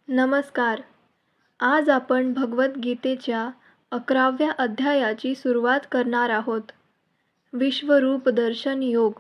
नमस्कार. आज आपण भगवद्गीतेच्या 11व्या अध्यायाची सुरुवात करणार आहोत. विश्वरूप दर्शन योग.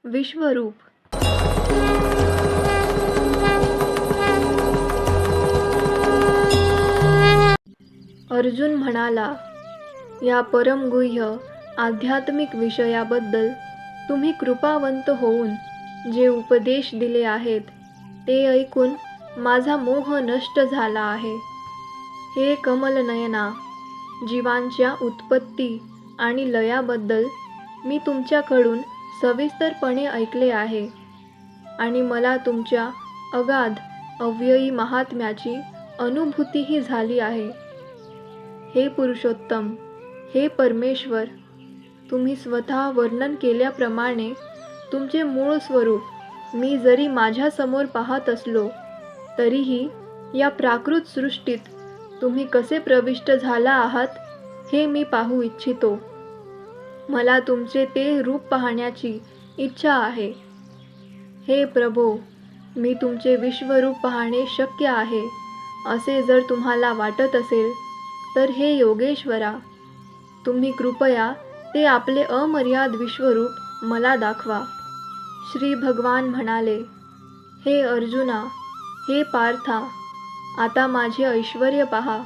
विश्वरूप. अर्जुन म्हणाला, या परमगुह्य आध्यात्मिक विषयाबद्दल तुम्ही कृपावंत होऊन जे उपदेश दिले आहेत ते ऐकून माझा मोह नष्ट झाला आहे. हे कमलनयना, जीवांच्या उत्पत्ती आणि लयाबद्दल मी तुमच्याकडून सविस्तरपणे ऐकले आहे आणि मला तुमच्या अगाध अव्ययी महात्म्याची अनुभूतीही झाली आहे. हे पुरुषोत्तम, हे परमेश्वर, तुम्ही स्वतः वर्णन केल्याप्रमाणे तुमचे मूळ स्वरूप मी जरी माझ्यासमोर पाहत असलो तरीही या प्राकृत सृष्टीत तुम्ही कसे प्रविष्ट झाला आहात हे मी पाहू इच्छितो. मला तुमचे ते रूप पाहण्याची इच्छा आहे. हे प्रभो, मी तुमचे विश्वरूप पाहणे शक्य आहे असे जर तुम्हाला वाटत असेल तर हे योगेश्वरा, तुम्ही कृपया ते आपले अमर्याद विश्वरूप मला दाखवा. श्री भगवान म्हणाले, हे अर्जुना, हे पार्था, आता माझे ऐश्वर्य पहा.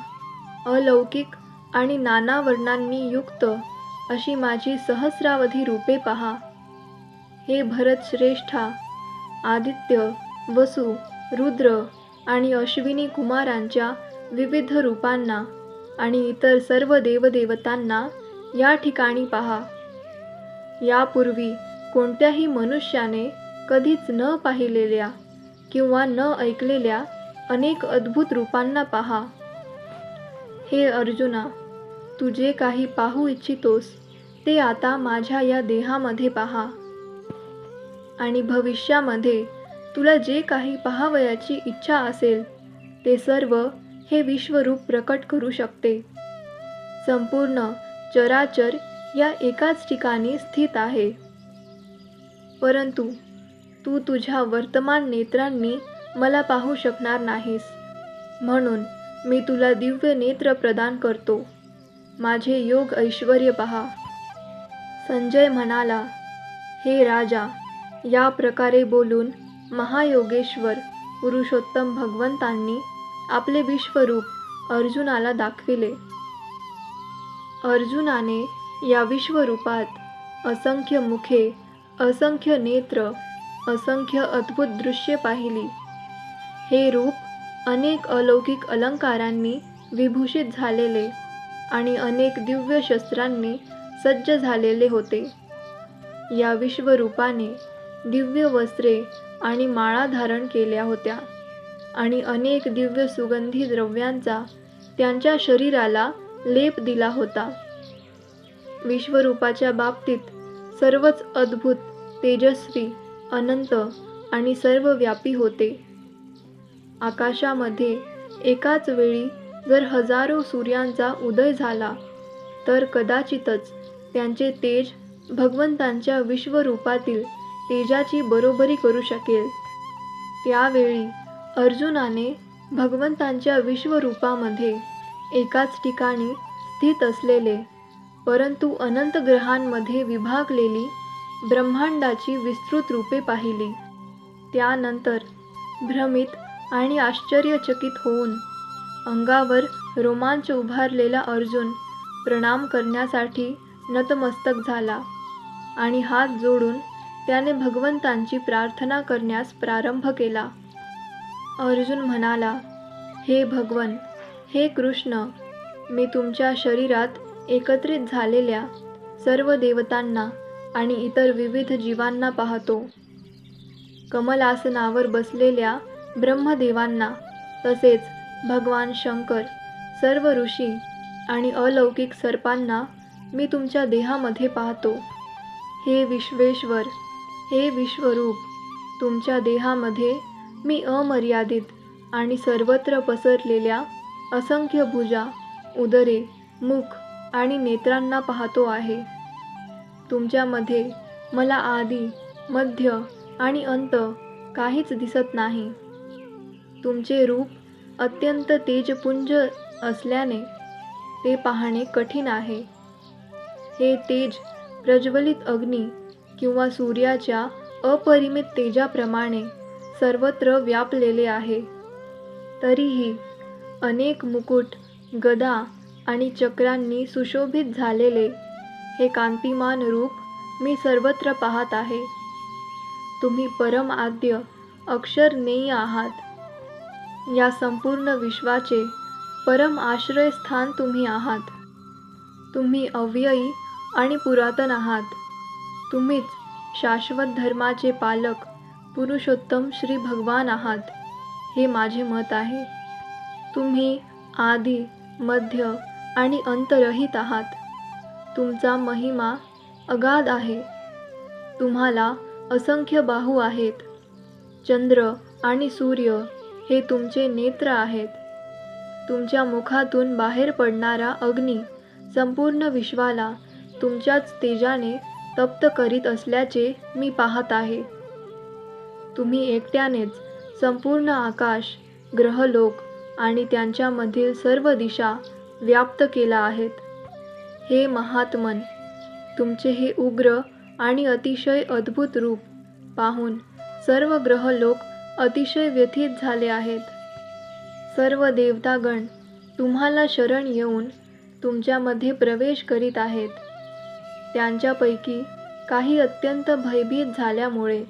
अलौकिक आणि नाना वर्णांनी युक्त अशी माझी सहस्रावधी रूपे पहा. हे भरतश्रेष्ठा, आदित्य, वसु, रुद्र आणि अश्विनी कुमारांच्या विविध रूपांना आणि इतर सर्व देवदेवतांना या ठिकाणी पहा. यापूर्वी कोणत्याही मनुष्याने कधीच न पाहिलेल्या किंवा न ऐकलेल्या अनेक अद्भुत रूपांना पहा. हे अर्जुना, तू जे काही पाहू इच्छितोस ते आता माझ्या या देहामध्ये पहा आणि भविष्यामध्ये तुला जे काही पाहावयाची इच्छा असेल ते सर्व हे विश्वरूप प्रकट करू शकते. संपूर्ण चराचर या एकाच ठिकाणी स्थित आहे, परंतु तू तुझ्या वर्तमान नेत्रांनी मला पाहू शकणार नाहीस. म्हणून मी तुला दिव्य नेत्र प्रदान करतो. माझे योग ऐश्वर्य पहा. संजय म्हणाला, हे राजा, या प्रकारे बोलून महायोगेश्वर पुरुषोत्तम भगवंतांनी आपले विश्वरूप अर्जुनाला दाखविले. अर्जुनाने या विश्वरूपात असंख्य मुखे, असंख्य नेत्र, असंख्य अद्भुत दृश्ये पाहिली. हे रूप अनेक अलौकिक अलंकारांनी विभूषित झालेले आणि अनेक दिव्य शस्त्रांनी सज्ज झालेले होते. या विश्वरूपाने दिव्य वस्त्रे आणि माळा धारण केल्या होत्या आणि अनेक दिव्य सुगंधी द्रव्यांचा त्यांच्या शरीराला लेप दिला होता. विश्वरूपाच्या बाबतीत सर्वच अद्भुत, तेजस्वी, अनंत आणि सर्वव्यापी होते. आकाशामध्ये एकाच वेळी जर हजारो सूर्यांचा उदय झाला तर कदाचितच त्यांचे तेज भगवंतांच्या विश्वरूपातील तेजाची बरोबरी करू शकेल. त्यावेळी अर्जुनाने भगवंतांच्या विश्वरूपामध्ये एकाच ठिकाणी स्थित असलेले परंतु अनंत ग्रहांमध्ये विभागलेली ब्रह्मांडाची विस्तृत रूपे पाहिली. त्यानंतर भ्रमित आणि आश्चर्यचकित होऊन अंगावर रोमांच उभारलेला अर्जुन प्रणाम करण्यासाठी नतमस्तक झाला आणि हात जोडून त्याने भगवंतांची प्रार्थना करण्यास प्रारंभ केला. अर्जुन म्हणाला, हे भगवन, हे कृष्ण, मी तुमच्या शरीरात एकत्रित झालेल्या सर्व देवतांना आणि इतर विविध जीवांना पाहतो. कमलासनावर बसलेल्या ब्रह्मदेवांना तसेच भगवान शंकर, सर्व ऋषी आणि अलौकिक सर्पांना मी तुमच्या देहामध्ये पाहतो. हे विश्वेश्वर, हे विश्वरूप, तुमच्या देहामध्ये मी अमर्यादित आणि सर्वत्र पसरलेल्या असंख्य भुजा, उदरे, मुख आणि नेत्रांना पाहतो आहे. तुमच्यामध्ये मला आदी, मध्य आणि अंत काहीच दिसत नाही. तुमचे रूप अत्यंत तेजपुंज असल्याने ते पाहणे कठीण आहे. हे तेज प्रज्वलित अग्नी किंवा सूर्याच्या अपरिमित तेजाप्रमाणे सर्वत्र व्यापलेले आहे. तरीही अनेक मुकुट, गदा आणि चक्रांनी सुशोभित झालेले हे कांतिमान रूप मी सर्वत्र पाहत आहे. तुम्ही परम आद्य अक्षरज्ञेय आहात. या संपूर्ण विश्वाचे परम आश्रयस्थान तुम्ही आहात. तुम्ही अव्ययी आणि पुरातन आहात. तुम्हीच शाश्वत धर्माचे पालक पुरुषोत्तम श्री भगवान आहात, हे माझे मत आहे. तुम्ही आदी, मध्य आणि अंतरहित आहात. तुमचा महिमा अगाध आहे. तुम्हाला असंख्य बाहू आहेत. चंद्र आणि सूर्य हे तुमचे नेत्र आहेत. तुमच्या मुखातून बाहेर पडणारा अग्नी संपूर्ण विश्वाला तुमच्याच तेजाने तप्त करीत असल्याचे मी पाहत आहे. तुम्ही एकट्यानेच संपूर्ण आकाश, ग्रहलोक आणि त्यांच्यामधील सर्व दिशा व्याप्त केला आहेत. हे महात्मन, तुमचे हे उग्र आणि अतिशय अद्भुत रूप पाहून सर्व ग्रहलोक अतिशय व्यथित झाले आहेत. सर्व देवतागण तुम्हाला शरण येऊन तुमच्यामध्ये प्रवेश करीत आहेत. त्यांच्यापैकी काही अत्यंत भयभीत झाल्यामुळे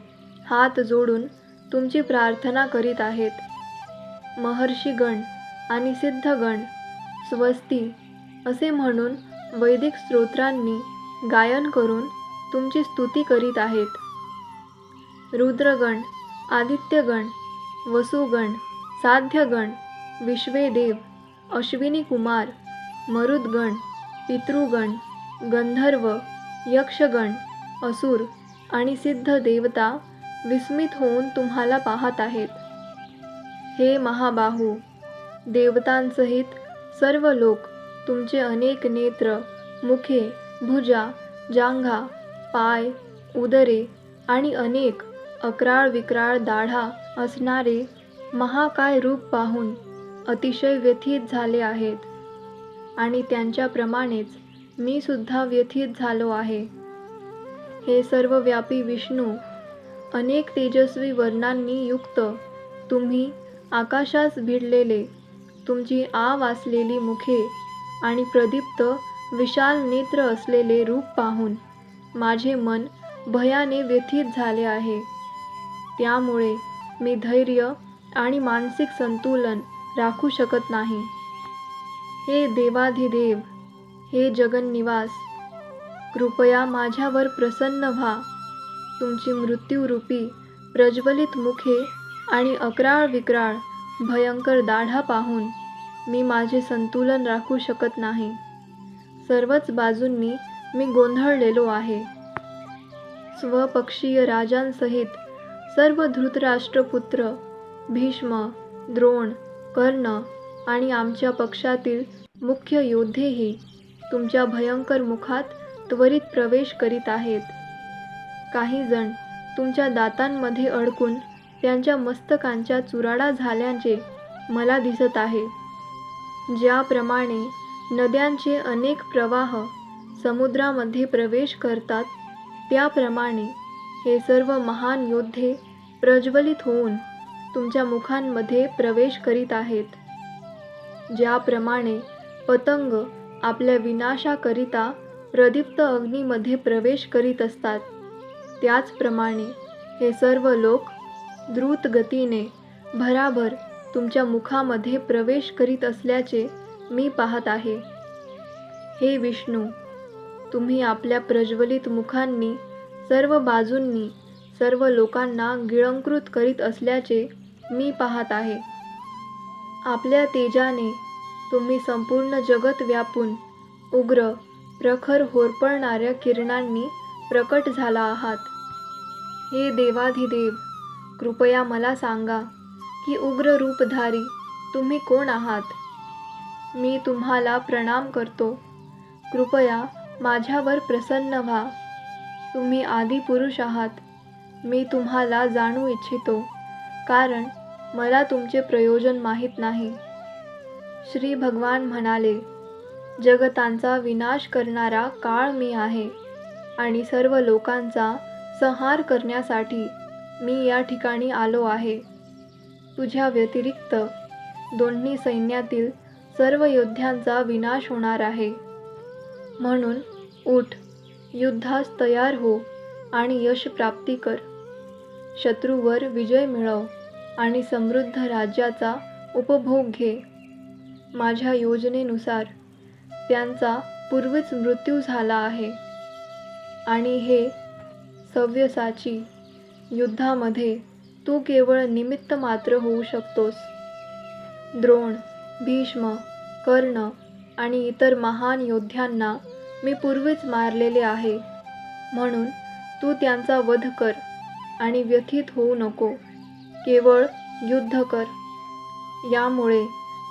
हात जोडून तुमची प्रार्थना करीत आहेत. महर्षीगण आणि सिद्धगण स्वस्ती असे म्हणून वैदिक स्तोत्रांनी गायन करून तुमची स्तुती करीत आहेत. रुद्रगण, आदित्यगण, वसुगण, साध्यगण, विश्वेदेव, अश्विनी कुमार, मरुद्गण, पितृगण, गंधर्व, यक्षगण, असुर आणि सिद्ध देवता विस्मित होऊन तुम्हाला पाहत आहेत. हे महाबाहू, देवतांसहित सर्व लोक तुमचे अनेक नेत्र, मुखे, भुजा, जांघा, पाय, उदरे आणि अनेक अक्राळ विक्राळ दाढा असणारे महाकाय रूप पाहून अतिशय व्यथित झाले आहेत. आणि त्यांच्याप्रमाणेच मी सुद्धा व्यथित झालो आहे. हे सर्वव्यापी विष्णू, अनेक तेजस्वी वर्णांनी युक्त तुम्ही आकाशास भिडलेले, तुमची आव असलेली मुखे आणि प्रदीप्त विशाल नेत्र असलेले रूप पाहून माझे मन भयाने व्यथित झाले आहे. त्यामुळे मी धैर्य आणि मानसिक संतुलन राखू शकत नाही. हे देवाधिदेव, हे जगन्निवास, कृपया माझ्यावर प्रसन्न व्हा. तुमची मृत्यूरूपी प्रज्वलित मुखे आणि अक्राळ विक्राळ भयंकर दाढा पाहून मी माझे संतुलन राखू शकत नाही. सर्वच बाजूंनी मी गोंधळलेलो आहे. स्वपक्षीय राजांसहित सर्व धृतराष्ट्रपुत्र, भीष्म, द्रोण, कर्ण आणि आमच्या पक्षातील मुख्य योद्धेही तुमच्या भयंकर मुखात त्वरित प्रवेश करीत आहेत. काही जण तुमच्या दातांमध्ये अडकून त्यांच्या मस्तकांच्या चुराडा झाल्याचे मला दिसत आहे. ज्याप्रमाणे नद्यांचे अनेक प्रवाह समुद्रामध्ये प्रवेश करतात, त्याप्रमाणे हे सर्व महान योद्धे प्रज्वलित होऊन तुमच्या मुखांमध्ये प्रवेश करीत आहेत. ज्याप्रमाणे पतंग आपल्या विनाशाकरिता प्रदीप्त अग्नीमध्ये प्रवेश करीत असतात, त्याचप्रमाणे हे सर्व लोक द्रुत गतीने भराभर तुमच्या मुखामध्ये प्रवेश करीत असल्याचे मी पाहत आहे. हे विष्णू, तुम्ही आपल्या प्रज्वलित मुखांनी सर्व बाजूंनी सर्व लोकांना गिळंकृत करीत असल्याचे मी पाहत आहे. आपल्या तेजाने तुम्ही संपूर्ण जगत व्यापून उग्र, प्रखर होरपळणाऱ्या किरणांनी प्रकट झाला आहात. हे देवाधिदेव, कृपया मला सांगा की उग्र रूपधारी तुम्ही कोण आहात. मी तुम्हाला प्रणाम करतो. कृपया माझ्यावर प्रसन्न व्हा. तुम्ही आदिपुरुष आहात. मी तुम्हाला जाणू इच्छितो, कारण मला तुमचे प्रयोजन माहीत नाही. श्री भगवान म्हणाले, जगतांचा विनाश करणारा काळ मी आहे आणि सर्व लोकांचा संहार करण्यासाठी मी या ठिकाणी आलो आहे. तुझ्या व्यतिरिक्त दोन्ही सैन्यातील सर्व योद्ध्यांचा विनाश होणार आहे. म्हणून उठ, युद्धास तयार हो आणि यश प्राप्ती कर. शत्रूवर विजय मिळव आणि समृद्ध राज्याचा उपभोग घे. माझ्या योजनेनुसार त्यांचा पूर्वीच मृत्यू झाला आहे आणि हे सव्यसाची युद्धामध्ये तू केवळ निमित्त मात्र होऊ शकतोस. द्रोण, भीष्म, कर्ण आणि इतर महान योद्ध्यांना मी पूर्वीच मारलेले आहे. म्हणून तू त्यांचा वध कर आणि व्यथित होऊ नको. केवळ युद्ध कर. यामुळे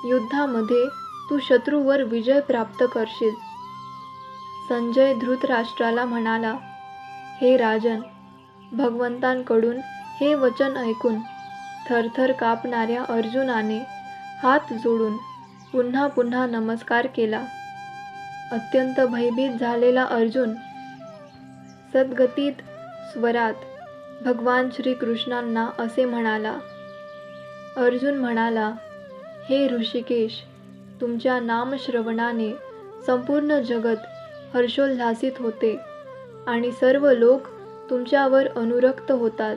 युद्धामध्ये तू शत्रूवर विजय प्राप्त करशील. संजय धृतराष्ट्राला म्हणाला, हे राजन, भगवंतांकडून हे वचन ऐकून थरथर कापणाऱ्या अर्जुनाने हात जोडून पुन्हा पुन्हा नमस्कार केला. अत्यंत भयभीत झालेला अर्जुन सद्गतीत स्वरात भगवान श्रीकृष्णांना असे म्हणाला. अर्जुन म्हणाला, हे ऋषिकेश, तुमच्या नामश्रवणाने संपूर्ण जगत हर्षोल्हासित होते आणि सर्व लोक तुमच्यावर अनुरक्त होतात.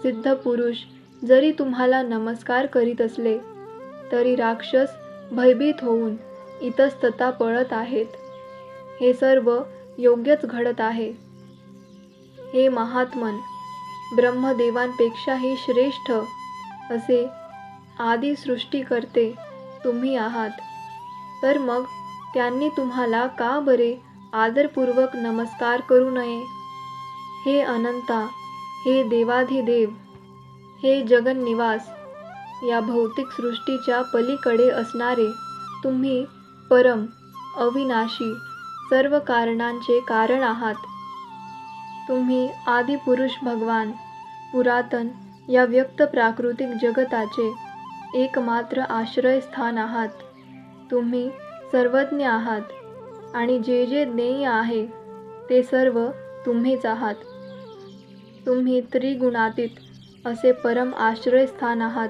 सिद्ध पुरुष जरी तुम्हाला नमस्कार करीत असले तरी राक्षस भयभीत होऊन इतस्तता पळत आहेत. हे सर्व योग्यच घडत आहे. हे महात्मन, ब्रह्मदेवांपेक्षाही श्रेष्ठ असे आदी सृष्टीकर्ते तुम्ही आहात. तर मग त्यांनी तुम्हाला का बरे आदरपूर्वक नमस्कार करू नये? हे अनंता, हे देवाधिदेव, हे जगन्निवास, या भौतिक सृष्टीच्या पलीकडे असणारे तुम्ही परम, अविनाशी, सर्व कारणांचे कारण आहात. तुम्ही आदिपुरुष भगवान, पुरातन या व्यक्त प्राकृतिक जगताचे एकमात्र आश्रयस्थान आहात. तुम्ही सर्वज्ञ आहात आणि जे जे ज्ञेय आहे ते सर्व तुम्हीच आहात. तुम्ही त्रिगुणातीत असे परम आश्रयस्थान आहात.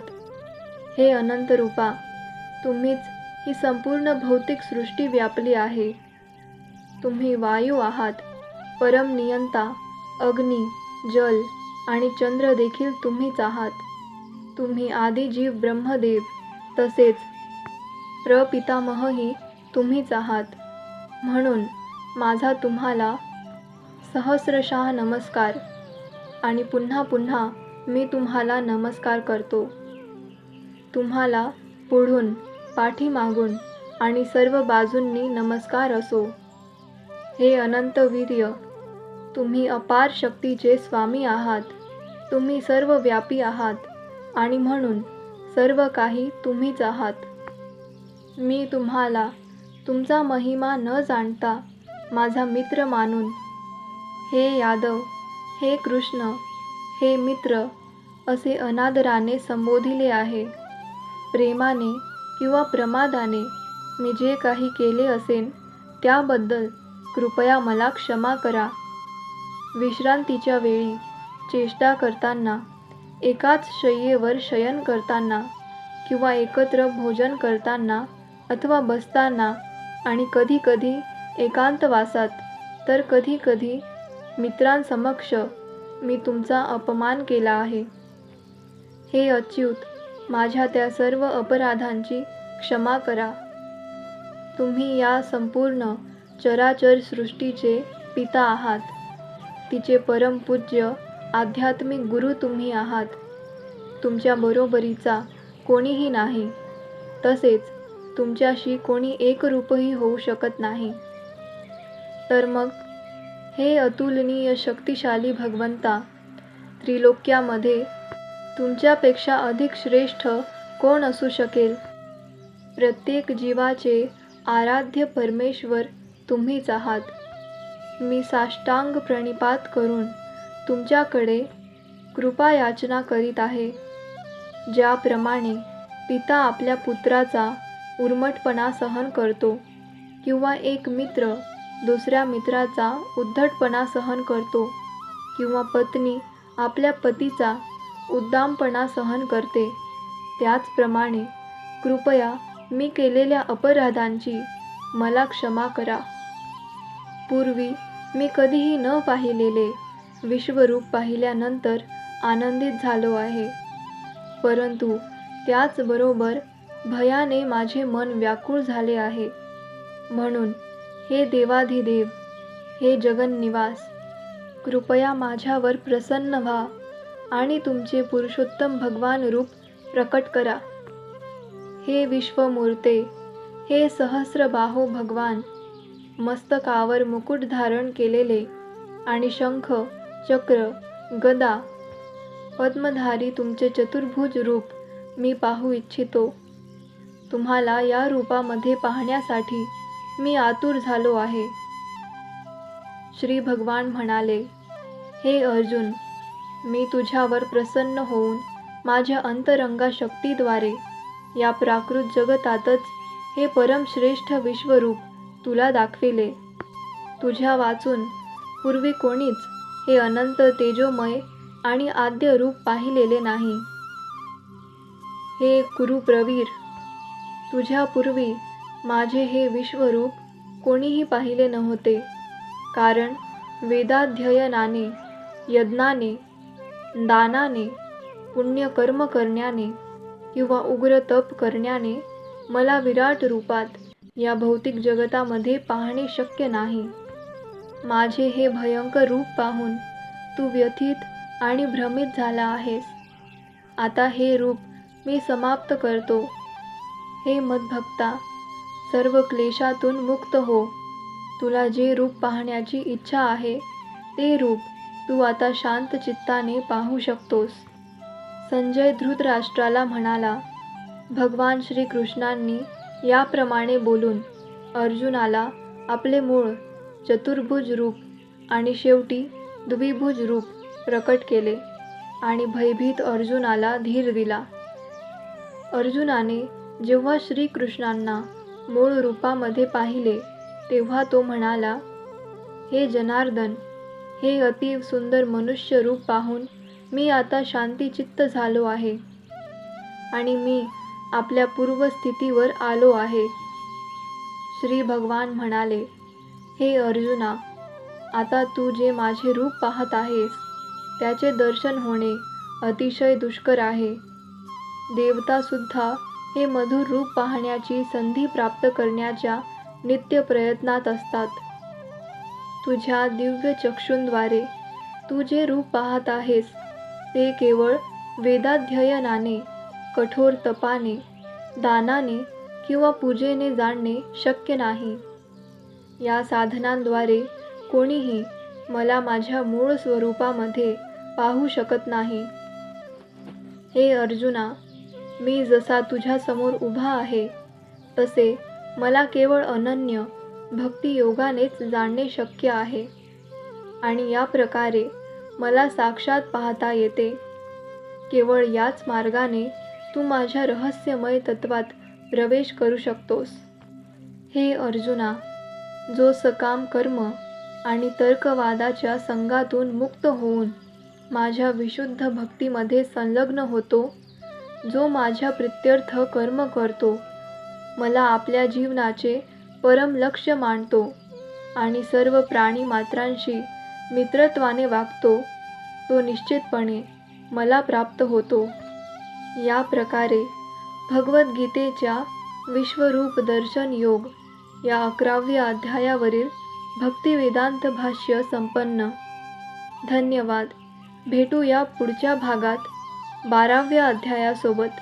हे अनंत रूपा, तुम्हीच ही संपूर्ण भौतिक सृष्टी व्यापली आहे. तुम्ही वायू आहात. परम नियंता, अग्नी, जल आणि चंद्र देखील तुम्हीच आहात. तुम्ही आदिजीव ब्रह्मदेव तसेच प्रपितामहही तुम्हीच आहात. म्हणून माझा तुम्हाला सहस्रशः नमस्कार आणि पुन्हा पुन्हा मी तुम्हाला नमस्कार करतो. तुम्हाला पुढून, पाठीमागून आणि सर्व बाजूंनी नमस्कार असो. हे अनंत वीर्य, तुम्ही अपार शक्तीचे स्वामी आहात. तुम्ही सर्व व्यापी आहात आणि म्हणून सर्व काही तुम्हीच आहात. मी तुम्हाला तुमचा महिमा न जाणता माझा मित्र मानून हे यादव, हे कृष्ण, हे मित्र असे अनादराने संबोधिले आहे. प्रेमाने किंवा प्रमादाने मी जे काही केले असेन त्याबद्दल कृपया मला क्षमा करा. विश्रांतीच्या वेळी, चेष्टा करताना, एकाच शय्येवर शयन करताना किंवा एकत्र भोजन करताना अथवा बसताना आणि कधीकधी एकांतवासात तर कधीकधी मित्रांसमक्ष मी तुमचा अपमान केला आहे. हे अच्युत, माझ्या त्या सर्व अपराधांची क्षमा करा. तुम्ही या संपूर्ण चराचर सृष्टीचे पिता आहात. तिचे परमपूज्य आध्यात्मिक गुरु तुम्ही आहात. तुमच्या बरोबरीचा कोणीही नाही. तसेच तुमच्याशी कोणी एकरूपही होऊ शकत नाही. तर मग हे अतुलनीय शक्तिशाली भगवंता, त्रिलोक्यामध्ये तुमच्यापेक्षा अधिक श्रेष्ठ कोण असू शकेल? प्रत्येक जीवाचे आराध्य परमेश्वर तुम्हीच आहात. मी साष्टांग प्रणिपात करून तुमच्याकडे कृपा याचना करीत आहे. ज्याप्रमाणे पिता आपल्या पुत्राचा उर्मटपणा सहन करतो किंवा एक मित्र दुसऱ्या मित्राचा उद्धटपणा सहन करतो किंवा पत्नी आपल्या पतीचा उद्दामपणा सहन करते, त्याचप्रमाणे कृपया मी केलेल्या अपराधांची मला क्षमा करा. पूर्वी मी कधीही न पाहिलेले विश्वरूप पाहिल्यानंतर आनंदित झालो आहे, परंतु त्याचबरोबर भयाने माझे मन व्याकुळ झाले आहे. म्हणून हे देवाधिदेव, हे जगन्निवास, कृपया माझ्यावर प्रसन्न व्हा आणि तुमचे पुरुषोत्तम भगवान रूप प्रकट करा. हे विश्वमूर्ते, हे सहस्रबाहो भगवान, मस्तकावर मुकुट धारण केलेले आणि शंख, चक्र, गदा, पद्मधारी तुमचे चतुर्भुज रूप मी पाहू इच्छितो. तुम्हाला या रूपामध्ये पाहण्यासाठी मी आतुर झालो आहे. श्री भगवान म्हणाले, हे अर्जुन, मी तुझ्यावर प्रसन्न होऊन माझ्या अंतरंगा शक्तीद्वारे या प्राकृत जगतातच हे परमश्रेष्ठ विश्वरूप तुला दाखविले. तुझ्या वाचून पूर्वी कोणीच हे अनंत तेजोमय आणि आद्य रूप पाहिलेले नाही. हे कुरुप्रवीर, तुझ्यापूर्वी माझे हे विश्वरूप कोणीही पाहिले नव्हते, कारण वेदाध्ययनाने, यज्ञाने, दानाने, पुण्यकर्म करण्याने किंवा उग्र तप करण्याने मला विराट रूपात या भौतिक जगतामध्ये पाहणे शक्य नाही. माझे हे भयंकर रूप पाहून तू व्यथित आणि भ्रमित झाला आहेस. आता हे रूप मी समाप्त करतो. हे मद्भक्ता, सर्व क्लेशातून मुक्त हो. तुला जे रूप पाहण्याची इच्छा आहे ते रूप तू आता शांत चित्ताने पाहू शकतोस. संजय धृतराष्ट्राला म्हणाला. भगवान श्रीकृष्णांनी याप्रमाणे बोलून अर्जुनाला आपले मूळ चतुर्भुज रूप आणि शेवटी द्विभुज रूप प्रकट केले आणि भयभीत अर्जुनाला धीर दिला. अर्जुनाने जेव्हा श्रीकृष्णांना मूळ रूपामध्ये पाहिले तेव्हा तो म्हणाला, हे जनार्दन, हे अति सुंदर मनुष्य रूप पाहून मी आता शांतीचित्त झालो आहे आणि मी आपल्या पूर्वस्थितीवर आलो आहे. श्री भगवान म्हणाले, हे अर्जुना, आता तू जे माझे रूप पाहत आहेस त्याचे दर्शन होणे अतिशय दुष्कर आहे. देवतासुद्धा हे मधुर रूप पाहण्याची संधी प्राप्त करण्याच्या नित्य प्रयत्नात असतात. तुझ्या दिव्य चक्षुंद्वारे तू जे रूप पाहत आहेस ते केवळ वेदाध्ययनाने, कठोर तपाने, दानाने किंवा पूजेने जाणणे शक्य नाही. या साधनांद्वारे कोणीही मला माझ्या मूळ स्वरूपामध्ये पाहू शकत नाही. हे अर्जुना, मी जसा तुझ्यासमोर उभा आहे तसे मला केवळ अनन्य भक्तियोगानेच जाणणे शक्य आहे आणि या प्रकारे मला साक्षात पाहता येते. केवळ याच मार्गाने तू माझ्या रहस्यमय तत्वात प्रवेश करू शकतोस. हे अर्जुना, जो सकाम कर्म आणि तर्कवादाच्या संघातून मुक्त होऊन माझ्या विशुद्ध भक्तीमध्ये संलग्न होतो, जो माझ्या प्रीत्यर्थ कर्म करतो, मला आपल्या जीवनाचे परम लक्ष्य मानतो आणि सर्व प्राणी मात्रांशी मित्रत्वाने वागतो, तो निश्चितपणे मला प्राप्त होतो. या प्रकारे भगवद्गीतेच्या विश्वरूप दर्शन योग या 11व्या अध्यायावरील भक्तिवेदांत भाष्य संपन्न. धन्यवाद. भेटू या पुढच्या भागात 12व्या अध्यायासोबत.